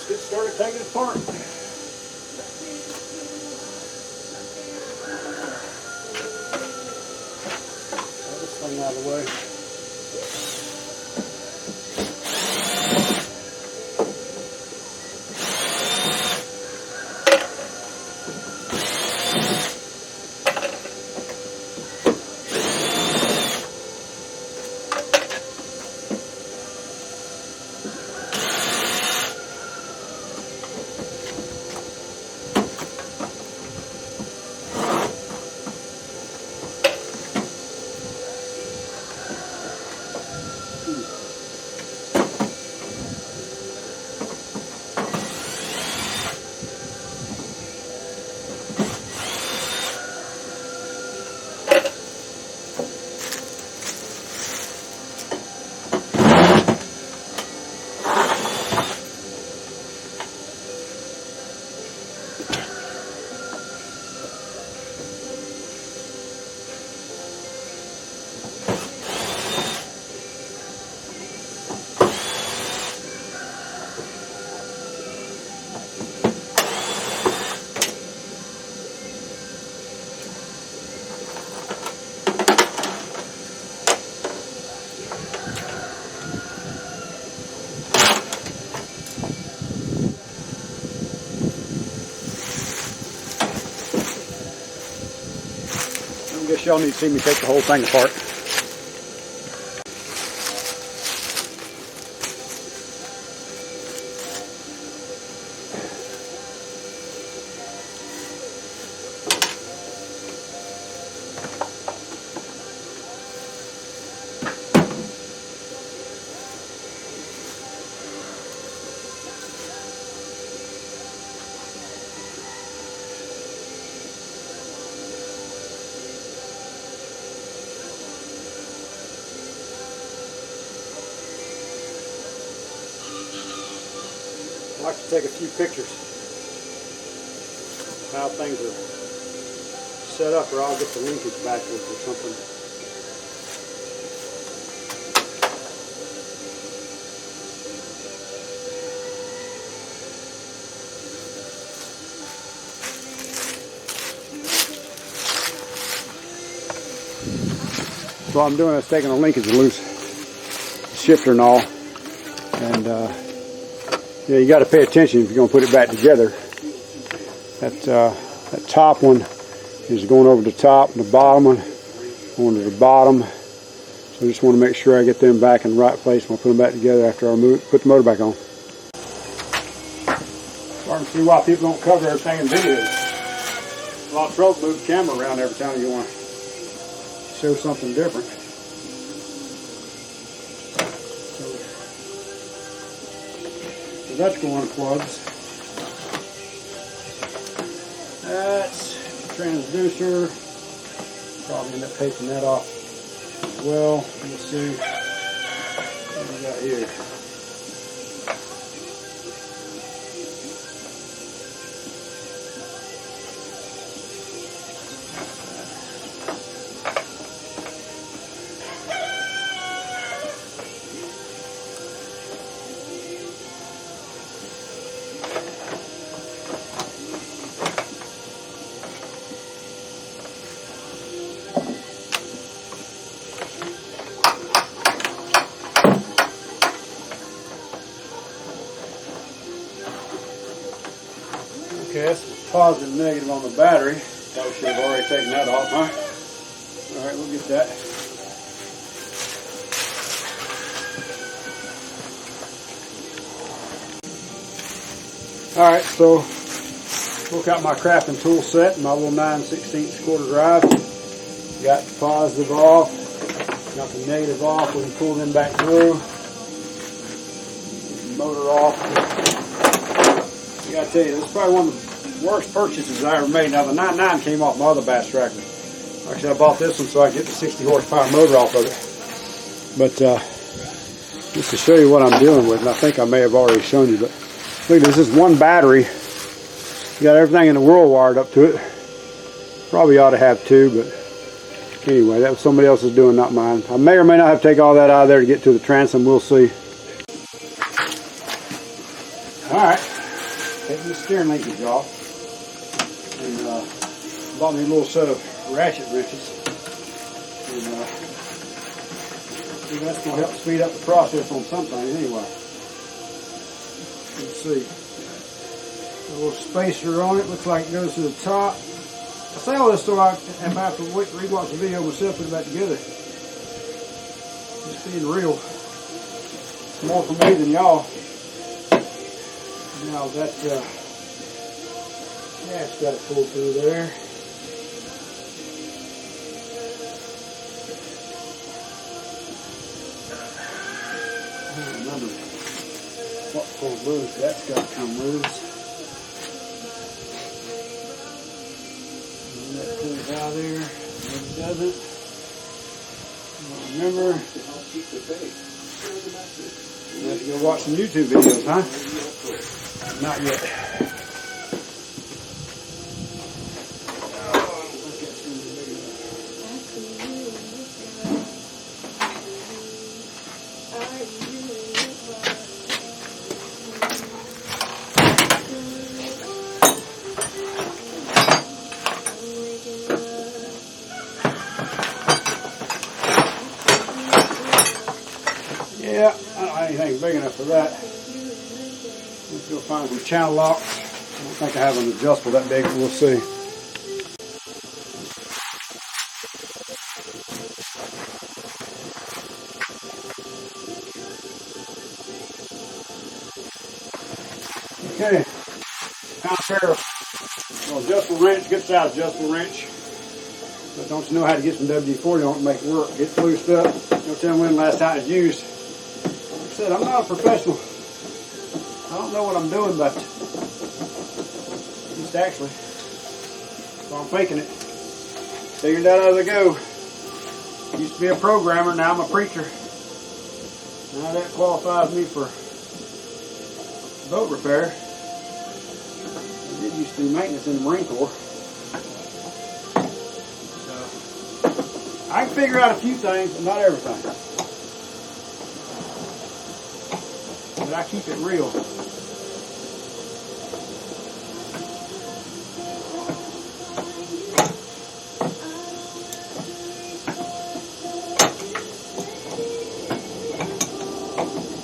let's get started taking it apart. Get this thing out of the way. I guess y'all need to see me take the whole thing apart. I like to take a few pictures of how things are set up, or I'll get the linkage backwards or something. So what I'm doing is taking the linkage loose, the shifter and all, and yeah, you got to pay attention if you're going to put it back together. That top one is going over the top, and the bottom one going to the bottom. So I just want to make sure I get them back in the right place when I put them back together after I put the motor back on. Starting to see why people don't cover everything in videos. A lot of trouble to move the camera around every time you want to show something different. So that's going to plugs. That's the transducer. Probably end up taking that off as well. Let's see what we got here. Okay, that's positive and negative on the battery. Probably should have already taken that off, huh? Alright, we'll get that. Alright, so look out my crafting tool set, my little 9/16 quarter drive. Got the positive off, got the negative off. We can pull them back through. Get the motor off. I gotta tell you, this is probably one of the worst purchases I ever made. Now the 99 came off my other Bass Tracker. Actually, I bought this one so I could get the 60 horsepower motor off of it. But just to show you what I'm dealing with, and I think I may have already shown you, but look at this. This is one battery. You got everything in the world wired up to it. Probably ought to have two, but anyway, that was somebody else's doing, not mine. I may or may not have to take all that out of there to get to the transom. We'll see. All right. the steering linkage off. And bought me a little set of ratchet wrenches. And that's going to help speed up the process on something anyway. Let's see. A little spacer on it. Looks like it goes to the top. I say all this so I have to rewatch the video myself, put it back together. Just being real. It's more for me than y'all. Now that that's got to pull through there. I don't remember what pulls loose. That's got to come loose. And that pulls out there. And it doesn't. I don't remember. You have to go watch some YouTube videos, huh? Not yet. Yeah, I don't have anything big enough for that. Let's go find some channel locks. I don't think I have an adjustable that big, but we'll see. Okay, found a pair of adjustable wrench. Good size adjustable wrench. But don't you know how to get some WD-40 on it to make it work? Get it loosed up. Don't tell me when the last time it's used. Like I said, I'm not a professional. I don't know what I'm doing, but just actually. So I'm faking it. Figured that out as I go. Used to be a programmer, now I'm a preacher. Now that qualifies me for boat repair. I did used to do maintenance in the Marine Corps. So I can figure out a few things, but not everything. But I keep it real.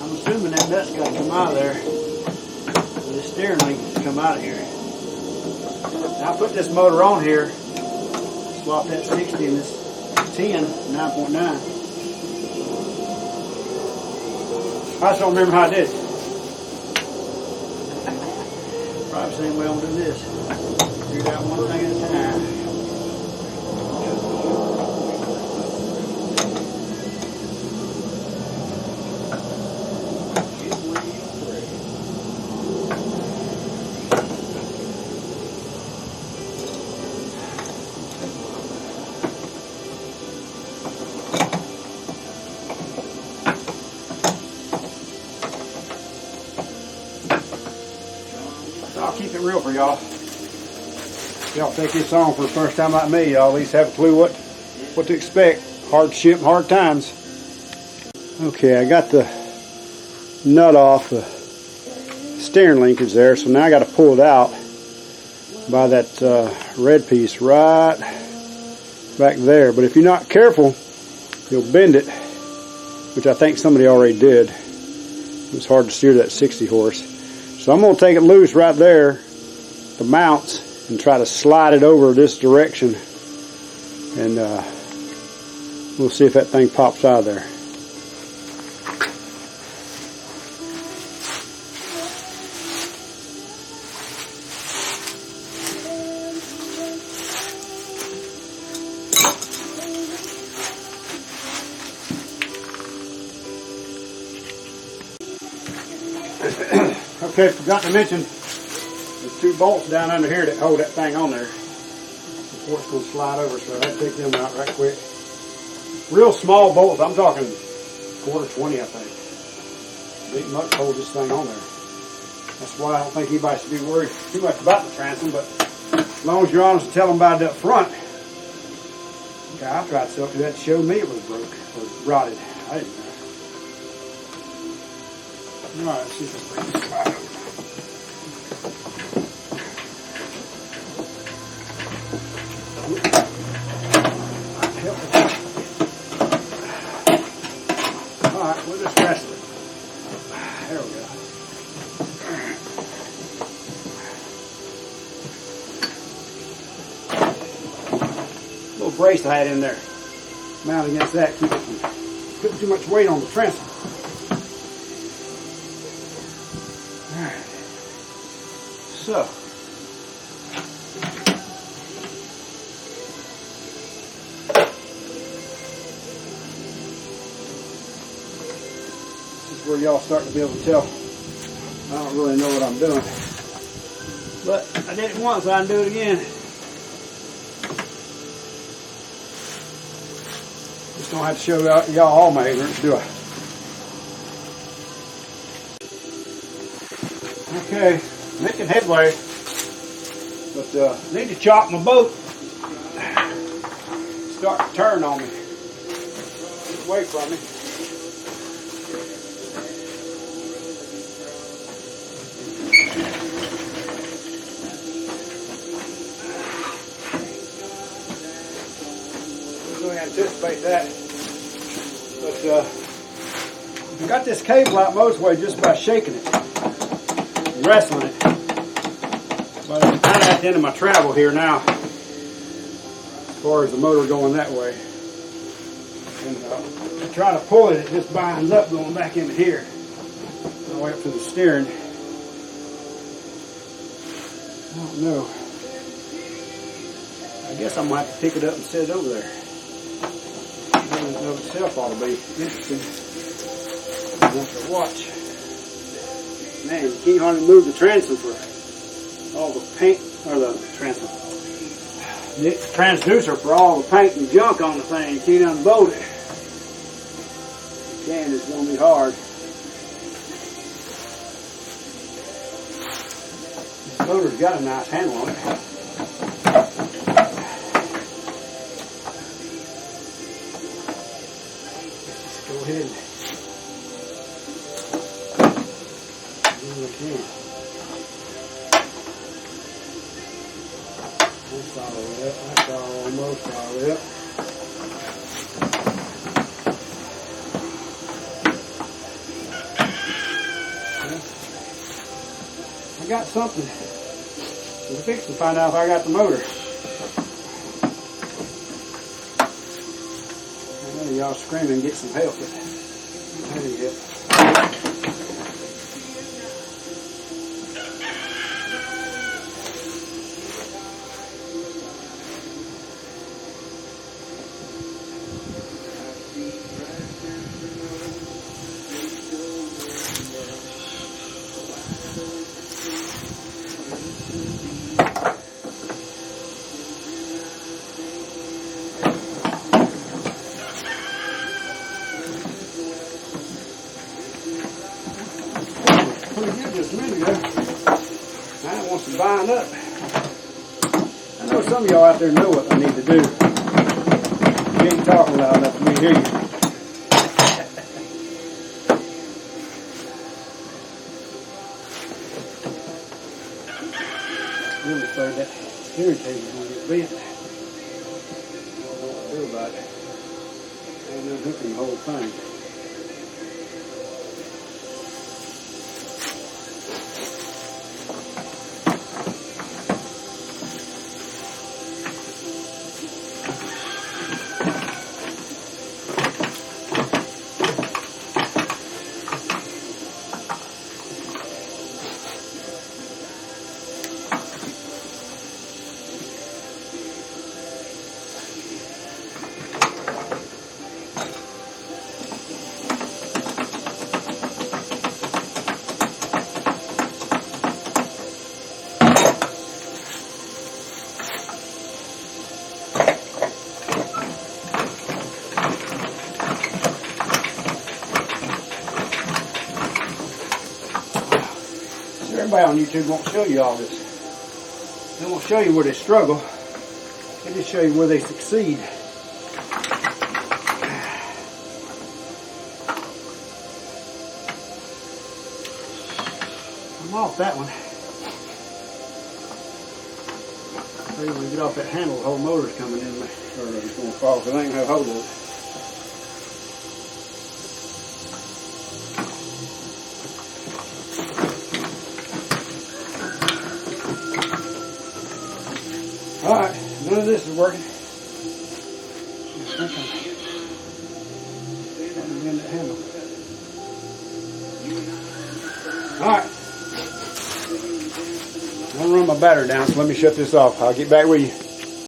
I'm assuming that nut's got to come out of there. The steering link has to come out of here. Now I put this motor on here. Swap that 60 and this 10, 9.9. I just don't remember how I did it. Probably the same way I'm going to do this. Figure out one thing at a time. I'll keep it real for y'all. Y'all take this on for the first time like me, y'all at least have a clue what to expect. Hardship, hard times. Okay, I got the nut off the steering linkage there, so now I got to pull it out by that red piece right back there. But if you're not careful, you'll bend it, which I think somebody already did. It's hard to steer that 60 horse. So I'm going to take it loose right there, the mounts, and try to slide it over this direction. And we'll see if that thing pops out of there. Okay, forgot to mention, there's two bolts down under here that hold that thing on there before it's going to slide over, so I have to take them out right quick. Real small bolts, I'm talking quarter 20, I think. Big much to hold this thing on there. That's why I don't think anybody should be worried too much about the transom, but as long as you're honest and tell them about it up front. Okay, I tried to do that to show me it was broke or rotted. I didn't know. Alright, let's see if this thing is slide over. Alright, we'll just rest it. There we go. Little brace I had in there. Mount against that, keep it from putting too much weight on the transom. Alright. So. Where y'all starting to be able to tell I don't really know what I'm doing, but I did it once, I can do it again. Just don't have to show y'all all my ignorance, do I? Okay, making headway, but I need to chop my boat. Start to turn on me. Get away from me. Anticipate that, but I got this cable out most way just by shaking it, wrestling it. But I'm kind of at the end of my travel here now, as far as the motor going that way. And I try to pull it, it just binds up going back into here, all the way up to the steering. I don't know. I guess I'm gonna have to pick it up and set it over there. In and of itself ought to be interesting. I want to watch. Man, you can't hardly move the transom for all the paint, or the transom. The transducer for all the paint and junk on the thing. You can't unbolt it. You can, it's going to be hard. This motor's got a nice handle on it. Go ahead and do what I can. That's all of it. That's almost all of it. I got something. We're fixing to find out if I got the motor. Y'all screaming, get some help. There you go. Just a minute ago. I want to bind up. I know some of y'all out there know what I need to do. You ain't talking loud enough for me to hear you. Really afraid that steering cable is going to get bent. I don't know what to do about it. Ain't no hooking the whole thing. Everybody on YouTube won't show you all this. They won't show you where they struggle. They just show you where they succeed. I'm off that one. Maybe when we get off that handle, the whole motor's coming in there. Or it's going to fall because I ain't going to hold it. Alright, none of this is working. I think I'm in that handle. Alright. I'm going to run my battery down, so let me shut this off. I'll get back with you.